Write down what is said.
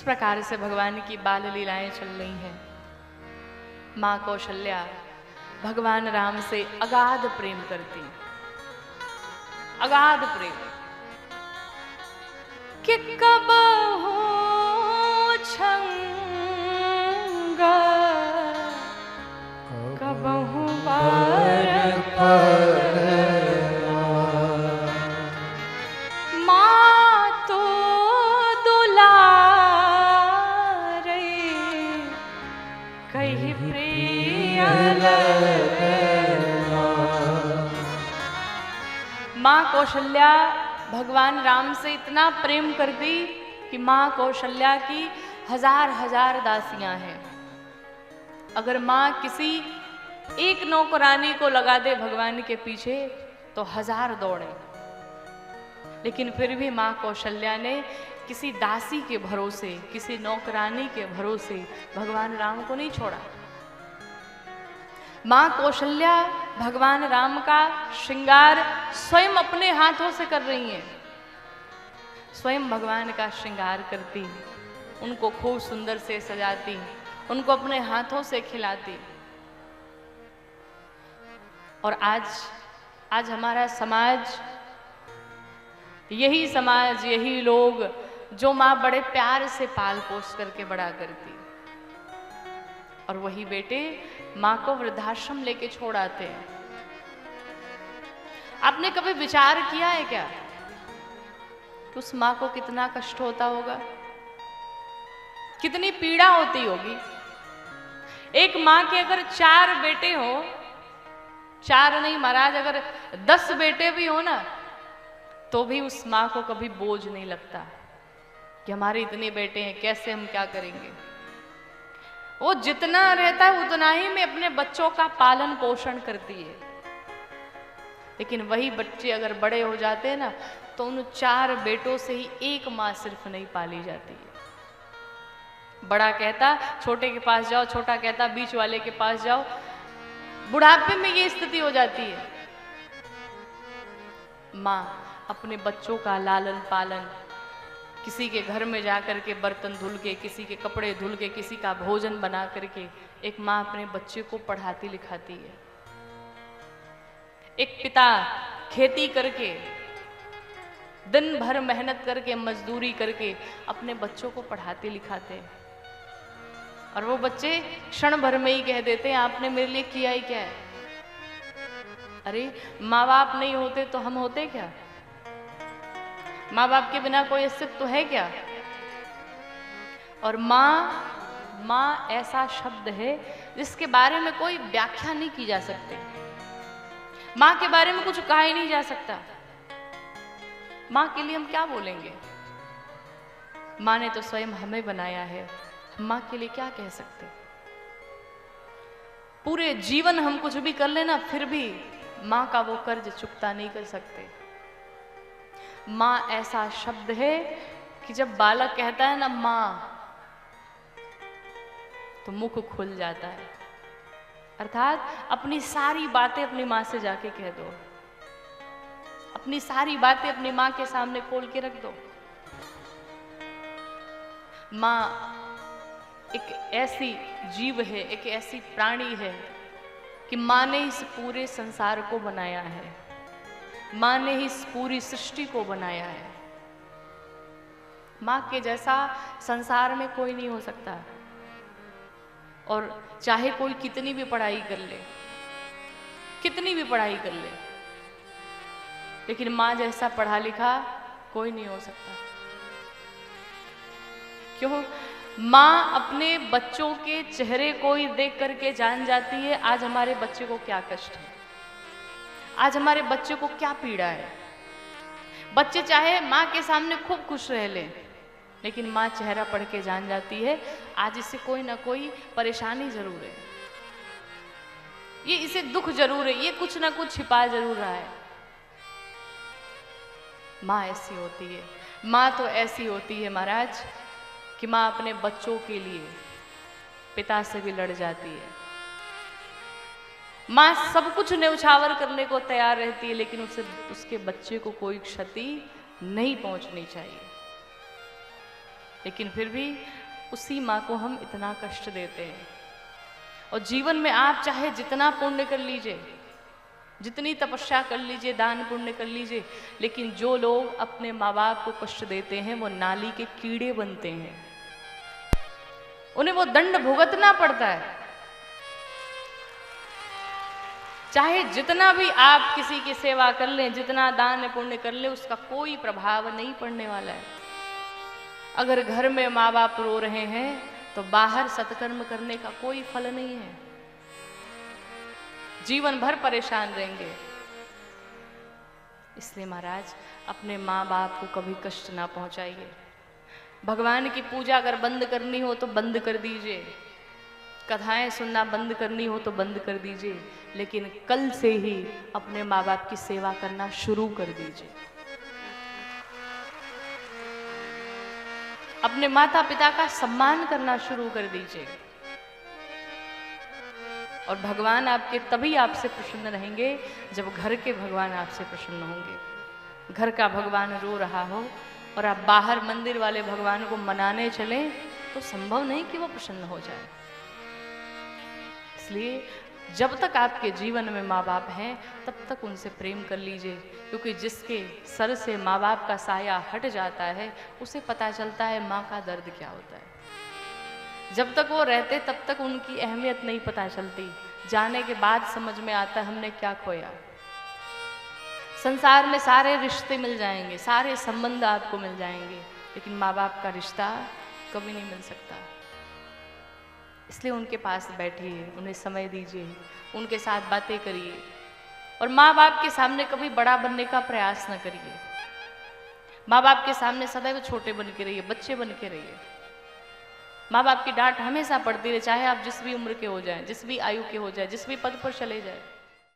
इस प्रकार से भगवान की बाल लीलाएं चल रही हैं। माँ कौशल्या भगवान राम से अगाध प्रेम करती, अगाध प्रेम कि कबहू छंग कबहू बार माँ तो दुलारे कहीं प्रिय माँ कौशल्या भगवान राम से इतना प्रेम करती कि माँ कौशल्या की हजार हजार दासियां हैं। अगर माँ किसी एक नौकरानी को लगा दे भगवान के पीछे तो हजार दौड़े, लेकिन फिर भी माँ कौशल्या ने किसी दासी के भरोसे, किसी नौकरानी के भरोसे भगवान राम को नहीं छोड़ा। माँ कौशल्या भगवान राम का श्रृंगार स्वयं अपने हाथों से कर रही हैं, स्वयं भगवान का श्रृंगार करती, उनको खूब सुंदर से सजाती, उनको अपने हाथों से खिलाती। और आज हमारा समाज, यही समाज, यही लोग जो माँ बड़े प्यार से पाल पोस करके बड़ा करती, और वही बेटे माँ को वृद्धाश्रम लेके छोड़ आते हैं। आपने कभी विचार किया है क्या कि उस माँ को कितना कष्ट होता होगा, कितनी पीड़ा होती होगी? एक माँ के अगर 4 बेटे हो, 4 नहीं महाराज, अगर 10 बेटे भी हो ना, तो भी उस माँ को कभी बोझ नहीं लगता कि हमारे इतने बेटे हैं, कैसे हम क्या करेंगे। वो जितना रहता है उतना ही में अपने बच्चों का पालन पोषण करती है। लेकिन वही बच्चे अगर बड़े हो जाते हैं ना, तो उन 4 बेटों से ही एक माँ सिर्फ नहीं पाली जाती है। बड़ा कहता छोटे के पास जाओ, छोटा कहता बीच वाले के पास जाओ। बुढ़ापे में ये स्थिति हो जाती है। माँ अपने बच्चों का लालन पालन, किसी के घर में जाकर के बर्तन धुल के, किसी के कपड़े धुल के, किसी का भोजन बना करके एक माँ अपने बच्चे को पढ़ाती लिखाती है। एक पिता खेती करके, दिन भर मेहनत करके, मजदूरी करके अपने बच्चों को पढ़ाते लिखाते हैं, और वो बच्चे क्षण भर में ही कह देते हैं आपने मेरे लिए किया ही क्या है। अरे माँ बाप नहीं होते तो हम होते क्या? माँ बाप के बिना कोई अस्तित्व तो है क्या? और माँ ऐसा शब्द है जिसके बारे में कोई व्याख्या नहीं की जा सकती। माँ के बारे में कुछ कहा ही नहीं जा सकता। माँ के लिए हम क्या बोलेंगे? माँ ने तो स्वयं हमें बनाया है, हम माँ के लिए क्या कह सकते? पूरे जीवन हम कुछ भी कर लेना, फिर भी माँ का वो कर्ज चुकता नहीं कर सकते। माँ ऐसा शब्द है कि जब बालक कहता है ना माँ, तो मुख खुल जाता है। अर्थात अपनी सारी बातें अपनी माँ से जाके कह दो, अपनी सारी बातें अपनी माँ के सामने खोल के रख दो। माँ एक ऐसी जीव है, एक ऐसी प्राणी है कि माँ ने इस पूरे संसार को बनाया है, माँ ने इस पूरी सृष्टि को बनाया है। माँ के जैसा संसार में कोई नहीं हो सकता। और चाहे कोई कितनी भी पढ़ाई कर ले, कितनी भी पढ़ाई कर ले, लेकिन माँ जैसा पढ़ा लिखा कोई नहीं हो सकता। क्यों? माँ अपने बच्चों के चेहरे को ही देख करके जान जाती है आज हमारे बच्चे को क्या कष्ट है, आज हमारे बच्चे को क्या पीड़ा है। बच्चे चाहे माँ के सामने खूब खुश रह ले, लेकिन माँ चेहरा पढ़ के जान जाती है आज इसे कोई ना कोई परेशानी जरूर है, ये इसे दुख जरूर है, ये कुछ ना कुछ छिपा जरूर रहा है। माँ ऐसी होती है। माँ तो ऐसी होती है महाराज कि माँ अपने बच्चों के लिए पिता से भी लड़ जाती है। माँ सब कुछ न्यौछावर करने को तैयार रहती है, लेकिन उसके बच्चे को कोई क्षति नहीं पहुंचनी चाहिए। लेकिन फिर भी उसी माँ को हम इतना कष्ट देते हैं। और जीवन में आप चाहे जितना पुण्य कर लीजिए, जितनी तपस्या कर लीजिए, दान पुण्य कर लीजिए, लेकिन जो लोग अपने माँ बाप को कष्ट देते हैं वो नाली के कीड़े बनते हैं, उन्हें वो दंड भुगतना पड़ता है। चाहे जितना भी आप किसी की सेवा कर लें, जितना दान पुण्य कर लें, उसका कोई प्रभाव नहीं पड़ने वाला है। अगर घर में माँ बाप रो रहे हैं तो बाहर सत्कर्म करने का कोई फल नहीं है, जीवन भर परेशान रहेंगे। इसलिए महाराज अपने माँ बाप को कभी कष्ट ना पहुंचाइए। भगवान की पूजा अगर बंद करनी हो तो बंद कर दीजिए, कथाएं सुनना बंद करनी हो तो बंद कर दीजिए, लेकिन कल से ही अपने माँ बाप की सेवा करना शुरू कर दीजिए। अपने माता पिता का सम्मान करना शुरू कर दीजिए। और भगवान आपके तभी आपसे प्रसन्न रहेंगे जब घर के भगवान आपसे प्रसन्न होंगे। घर का भगवान रो रहा हो और आप बाहर मंदिर वाले भगवान को मनाने चलें तो संभव नहीं कि वो प्रसन्न हो जाए। इसलिए जब तक आपके जीवन में माँ बाप हैं तब तक उनसे प्रेम कर लीजिए, क्योंकि जिसके सर से माँ बाप का साया हट जाता है उसे पता चलता है माँ का दर्द क्या होता है। जब तक वो रहते तब तक उनकी अहमियत नहीं पता चलती, जाने के बाद समझ में आता है हमने क्या खोया। संसार में सारे रिश्ते मिल जाएंगे, सारे संबंध आपको मिल जाएंगे, लेकिन माँ बाप का रिश्ता कभी नहीं मिल सकता। इसलिए उनके पास बैठिए, उन्हें समय दीजिए, उनके साथ बातें करिए और माँ बाप के सामने कभी बड़ा बनने का प्रयास न करिए। माँ बाप के सामने सदैव छोटे बन के रहिए, बच्चे बन के रहिए। माँ बाप की डांट हमेशा पड़ती रहे, चाहे आप जिस भी उम्र के हो जाएं, जिस भी आयु के हो जाएं, जिस भी पद पर चले जाएं।